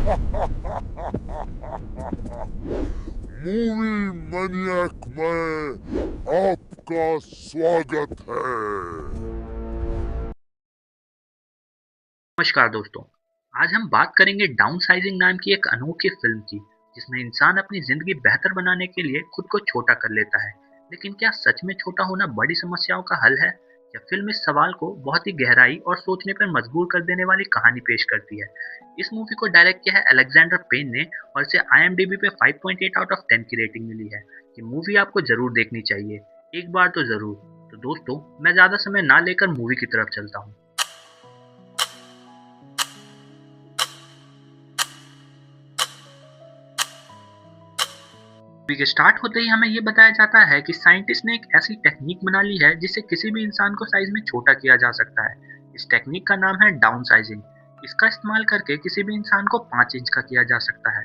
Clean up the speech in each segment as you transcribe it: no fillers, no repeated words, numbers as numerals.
Movie मनियक में आपका स्वागत है। नमस्कार दोस्तों। आज हम बात करेंगे डाउनसाइजिंग नाम की एक अनोखी फिल्म की, जिसमें इंसान अपनी जिंदगी बेहतर बनाने के लिए खुद को छोटा कर लेता है। लेकिन क्या सच में छोटा होना बड़ी समस्याओं का हल है? यह फिल्म इस सवाल को बहुत ही गहराई और सोचने पर मजबूर कर देने वाली कहानी पेश करती है। इस मूवी को डायरेक्ट किया है अलेक्जेंडर पेन ने और इसे IMDb पे 5.8 आउट ऑफ 10 की रेटिंग मिली है। ये मूवी आपको जरूर देखनी चाहिए, एक बार तो जरूर। तो दोस्तों, मैं ज्यादा समय ना लेकर मूवी की तरफ चलता हूँ। मूवी के स्टार्ट होते ही हमें ये बताया जाता है कि साइंटिस्ट ने एक ऐसी टेक्निक बना ली है जिससे किसी भी इंसान को साइज में छोटा किया जा सकता है। इस टेक्निक का नाम है डाउन साइजिंग। इसका इस्तेमाल करके किसी भी इंसान को 5 इंच का किया जा सकता है।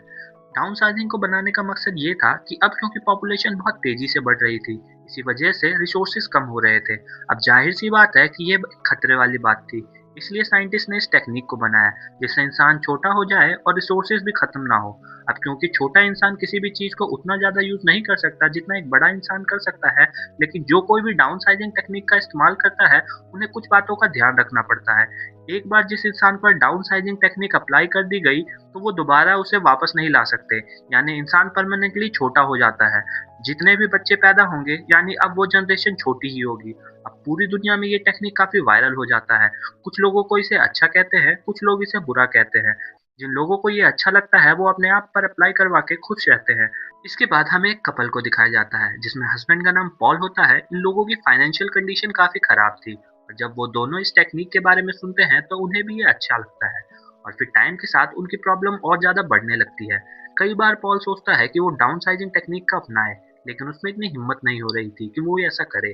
डाउन साइजिंग को बनाने का मकसद ये था कि अब क्योंकि पॉपुलेशन बहुत तेजी से बढ़ रही थी, इसी वजह से रिसोर्सेज कम हो रहे थे। अब जाहिर सी बात है कि ये खतरे वाली बात थी। इसलिए साइंटिस्ट ने इस टेक्निक को बनाया जिससे इंसान छोटा हो जाए और रिसोर्सेज भी खत्म ना हो। अब क्योंकि छोटा इंसान किसी भी चीज को उतना ज्यादा यूज नहीं कर सकता जितना एक बड़ा इंसान कर सकता है, लेकिन जो कोई भी डाउन साइजिंग टेक्निक का इस्तेमाल करता है उन्हें कुछ बातों का ध्यान रखना पड़ता है। एक बार जिस इंसान पर डाउन साइजिंग टेक्निक अप्लाई कर दी गई तो वो दोबारा उसे वापस नहीं ला सकते। यानी इंसान परमानेंटली छोटा हो जाता है। जितने भी बच्चे पैदा होंगे, यानी अब वो जनरेशन छोटी ही होगी। अब पूरी दुनिया में ये टेक्निक काफी वायरल हो जाता है। कुछ लोगों को इसे अच्छा कहते हैं, कुछ लोग इसे बुरा कहते हैं। जिन लोगों को ये अच्छा लगता है वो अपने आप पर अप्लाई करवा के खुश रहते हैं। इसके बाद हमें एक कपल को दिखाया जाता है जिसमें हस्बैंड का नाम पॉल होता है। इन लोगों की फाइनेंशियल कंडीशन काफी खराब थी और जब वो दोनों इस टेक्निक के बारे में सुनते हैं तो उन्हें भी ये अच्छा लगता है। और फिर टाइम के साथ उनकी प्रॉब्लम और ज्यादा बढ़ने लगती है। कई बार पॉल सोचता है कि वो डाउन साइजिंग टेक्निक का अपनाए, लेकिन उसमें इतनी हिम्मत नहीं हो रही थी कि वो ऐसा करे।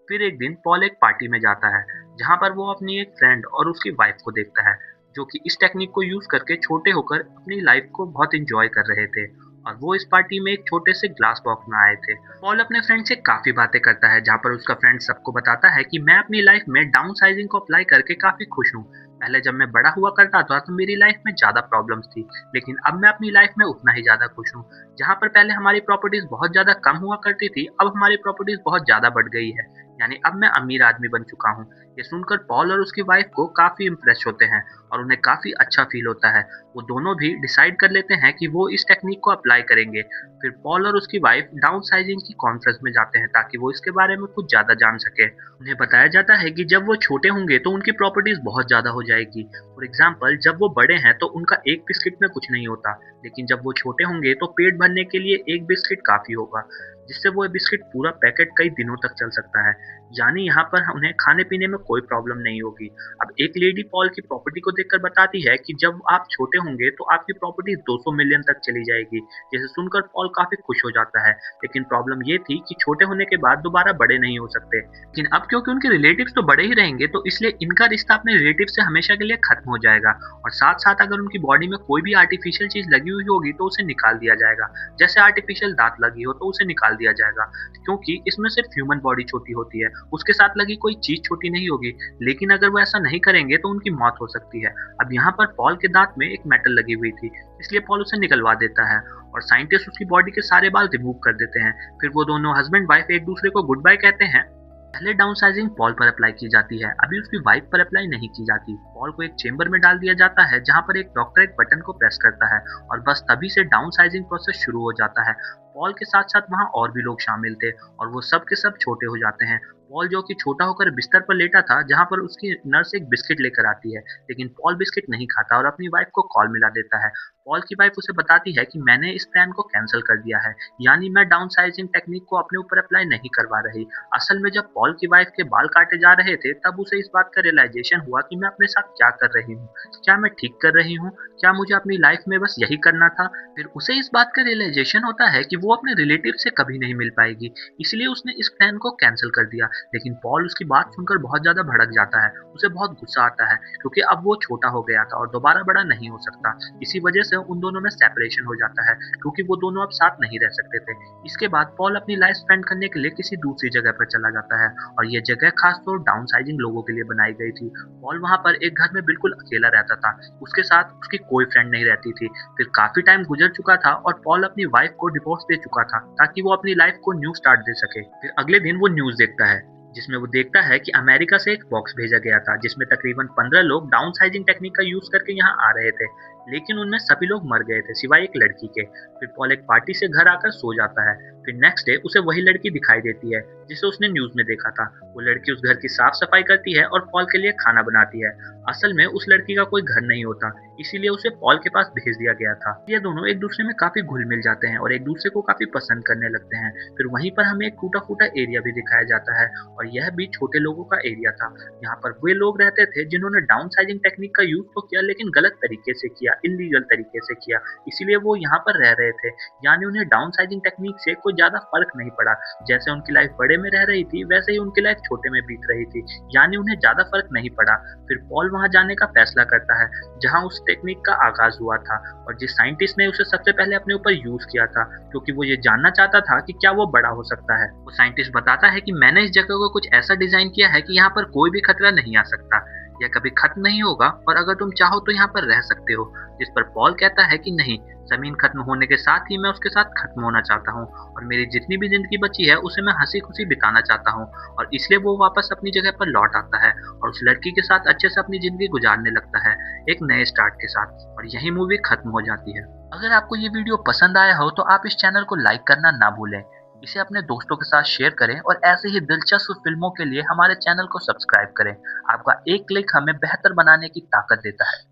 फिर एक दिन पॉल एक पार्टी में जाता है जहाँ पर वो अपनी एक फ्रेंड और उसकी वाइफ को देखता है, जो कि इस टेक्निक को यूज करके छोटे होकर अपनी लाइफ को बहुत एंजॉय कर रहे थे। और वो इस पार्टी में एक छोटे से ग्लास बॉक्स में आए थे। पॉल अपने फ्रेंड से काफी बातें करता है, जहाँ पर उसका फ्रेंड सबको बताता है कि मैं अपनी लाइफ में डाउन साइजिंग को अप्लाई करके काफी खुश हूँ। पहले जब मैं बड़ा हुआ करता था तो मेरी लाइफ में ज्यादा प्रॉब्लम्स थी, लेकिन अब मैं अपनी लाइफ में उतना ही ज्यादा खुश हूँ। जहाँ पर पहले हमारी प्रॉपर्टीज बहुत ज्यादा कम हुआ करती थी, अब हमारी प्रॉपर्टीज बहुत ज्यादा बढ़ गई है। यानी अब मैं अमीर आदमी बन चुका हूँ। ये सुनकर पॉल और उसकी वाइफ को काफी इम्प्रेस होते हैं और उन्हें काफी अच्छा फील होता है। वो दोनों भी डिसाइड कर लेते हैं कि वो इस टेक्निक को अप्लाई करेंगे। फिर पॉल और उसकी वाइफ डाउन साइजिंग की कॉन्फ्रेंस में जाते हैं ताकि वो इसके बारे में कुछ ज्यादा जान सके। उन्हें बताया जाता है कि जब वो छोटे होंगे तो उनकी प्रॉपर्टीज बहुत ज्यादा हो जाएगी। फॉर एग्जाम्पल, जब वो बड़े हैं तो उनका एक बिस्किट में कुछ नहीं होता, लेकिन जब वो छोटे होंगे तो पेट भरने के लिए एक बिस्किट काफी होगा, जिससे वो बिस्किट पूरा पैकेट कई दिनों तक चल सकता है। यानी यहाँ पर उन्हें खाने पीने में कोई प्रॉब्लम नहीं होगी। अब एक लेडी पॉल की प्रॉपर्टी को देखकर बताती है कि जब आप छोटे होंगे तो आपकी प्रॉपर्टी 200 मिलियन तक चली जाएगी। जिसे सुनकर पॉल काफी खुश हो जाता है, लेकिन प्रॉब्लम ये थी कि छोटे होने के बाद दोबारा बड़े नहीं हो सकते। लेकिन अब क्योंकि उनके रिलेटिव्स तो बड़े ही रहेंगे तो इसलिए इनका रिश्ता अपने रिलेटिव से हमेशा के लिए खत्म हो जाएगा। और साथ साथ अगर उनकी बॉडी में कोई भी आर्टिफिशियल चीज लगी हुई होगी तो उसे निकाल दिया जाएगा। जैसे आर्टिफिशियल दांत लगी हो तो उसे निकाल दिया जाएगा, क्योंकि इसमें सिर्फ ह्यूमन बॉडी छोटी होती है, उसके साथ लगी कोई चीज छोटी नहीं होगी। लेकिन अगर वो ऐसा नहीं करेंगे तो उनकी मौत हो सकती है। अब यहाँ पर पॉल के दांत में एक मेटल लगी हुई थी, इसलिए पॉल उसे निकलवा देता है और साइंटिस्ट उसकी बॉडी के सारे बाल रिमूव कर देते हैं। फिर वो दोनों हस्बैंड वाइफ एक दूसरे को गुड बाय कहते हैं। पहले डाउनसाइजिंग पॉल पर अप्लाई की जाती है, अभी उसकी वाइफ पर अप्लाई नहीं की जाती। पॉल को एक चेंबर में डाल दिया जाता है जहां पर एक डॉक्टर एक बटन को प्रेस करता है और बस तभी से डाउनसाइजिंग प्रोसेस शुरू हो जाता है। पॉल के साथ साथ वहां और भी लोग शामिल थे और वो सब के सब छोटे हो जाते हैं। पॉल जो कि छोटा होकर बिस्तर पर लेटा था, जहां पर उसकी नर्स एक बिस्किट लेकर आती है, लेकिन पॉल बिस्किट नहीं खाता और अपनी वाइफ को कॉल मिला देता है। पॉल की वाइफ उसे बताती है कि मैंने इस प्लान को कैंसिल कर दिया है, यानी मैं डाउनसाइजिंग टेक्निक को अपने ऊपर अप्लाई नहीं करवा रही। असल में जब पॉल की वाइफ के बाल काटे जा रहे थे तब उसे इस बात का रियलाइजेशन हुआ कि मैं अपने साथ क्या कर रही हूँ। क्या मैं ठीक कर रही हूँ? क्या मुझे अपनी लाइफ में बस यही करना था? फिर उसे इस बात का रियलाइजेशन होता है कि वो अपने रिलेटिव से कभी नहीं मिल पाएगी, इसलिए उसने इस प्लान को कैंसिल कर दिया। लेकिन पॉल उसकी बात सुनकर बहुत ज़्यादा भड़क जाता है। उसे बहुत गुस्सा आता है क्योंकि अब वो छोटा हो गया था और दोबारा बड़ा नहीं हो सकता। इसी वजह से उन दोनों में सेपरेशन हो जाता है क्योंकि वो दोनों अब साथ नहीं रह सकते थे। इसके बाद पॉल अपनी लाइफ स्पेंड करने के लिए किसी दूसरी जगह पर चला जाता है और ये जगह खासतौर डाउनसाइजिंग लोगों के लिए बनाई गई थी। पॉल वहाँ पर एक घर में बिल्कुल अकेला रहता था। उसके साथ उसकी कोई फ्रेंड नहीं रहती थी। फिर काफ़ी टाइम गुजर चुका था और पॉल अपनी वाइफ को डिवोर्स दे चुका था ताकि वो अपनी लाइफ को न्यू स्टार्ट दे सके। फिर अगले दिन वो न्यूज़ देखता है जिसमें वो देखता है कि अमेरिका से एक बॉक्स भेजा गया था जिसमें तकरीबन 15 लोग डाउनसाइजिंग टेक्निक का यूज़ करके यहाँ आ रहे थे, लेकिन उनमें सभी लोग मर गए थे सिवाय एक लड़की के। फिर पॉल एक पार्टी से घर आकर सो जाता है। फिर नेक्स्ट डे उसे वही लड़की दिखाई देती है जिसे उसने न्यूज़ में देखा था। वो लड़की उस घर की साफ सफाई करती है और पॉल के लिए खाना बनाती है। असल में उस लड़की का कोई घर नहीं होता, इसीलिए उसे पॉल के पास भेज दिया गया था। ये दोनों एक दूसरे में काफी घुल मिल जाते हैं और एक दूसरे को काफी पसंद करने लगते हैं। फिर वहीं पर हमें एक टूटा फूटा एरिया भी दिखाया जाता है और यह भी छोटे लोगों का एरिया था। यहाँ पर वे लोग रहते थे जिन्होंने डाउन साइजिंग टेक्निक का यूज तो किया लेकिन गलत तरीके से किया, इलीगल तरीके से किया, इसीलिए वो यहाँ पर रह रहे थे। यानी उन्हें डाउन साइजिंग टेक्निक से कोई ज्यादा फर्क नहीं पड़ा। जैसे उनकी लाइफ बड़े में रह रही थी वैसे ही उनकी लाइफ छोटे में बीत रही थी, यानी उन्हें ज्यादा फर्क नहीं पड़ा। फिर पॉल वहां जाने का फैसला करता है जहां उस टेक्निक का आगाज हुआ था और जिस साइंटिस्ट ने उसे सबसे पहले अपने ऊपर यूज किया था, क्योंकि वो ये जानना चाहता था कि क्या वो बड़ा हो सकता है। वो साइंटिस्ट बताता है कि मैंने इस जगह को कुछ ऐसा डिजाइन किया है कि यहाँ पर कोई भी खतरा नहीं आ सकता, यह कभी खत्म नहीं होगा और अगर तुम चाहो तो यहाँ पर रह सकते हो। जिस पर पॉल कहता है कि नहीं, जमीन खत्म होने के साथ ही मैं उसके साथ खत्म होना चाहता हूँ और मेरी जितनी भी जिंदगी बची है उसे मैं हंसी खुशी बिताना चाहता हूँ। और इसलिए वो वापस अपनी जगह पर लौट आता है और उस लड़की के साथ अच्छे से अपनी जिंदगी गुजारने लगता है एक नए स्टार्ट के साथ, और यही मूवी खत्म हो जाती है। अगर आपको ये वीडियो पसंद आया हो तो आप इस चैनल को लाइक करना ना भूलें, इसे अपने दोस्तों के साथ शेयर करें और ऐसे ही दिलचस्प फिल्मों के लिए हमारे चैनल को सब्सक्राइब करें। आपका एक क्लिक हमें बेहतर बनाने की ताकत देता है।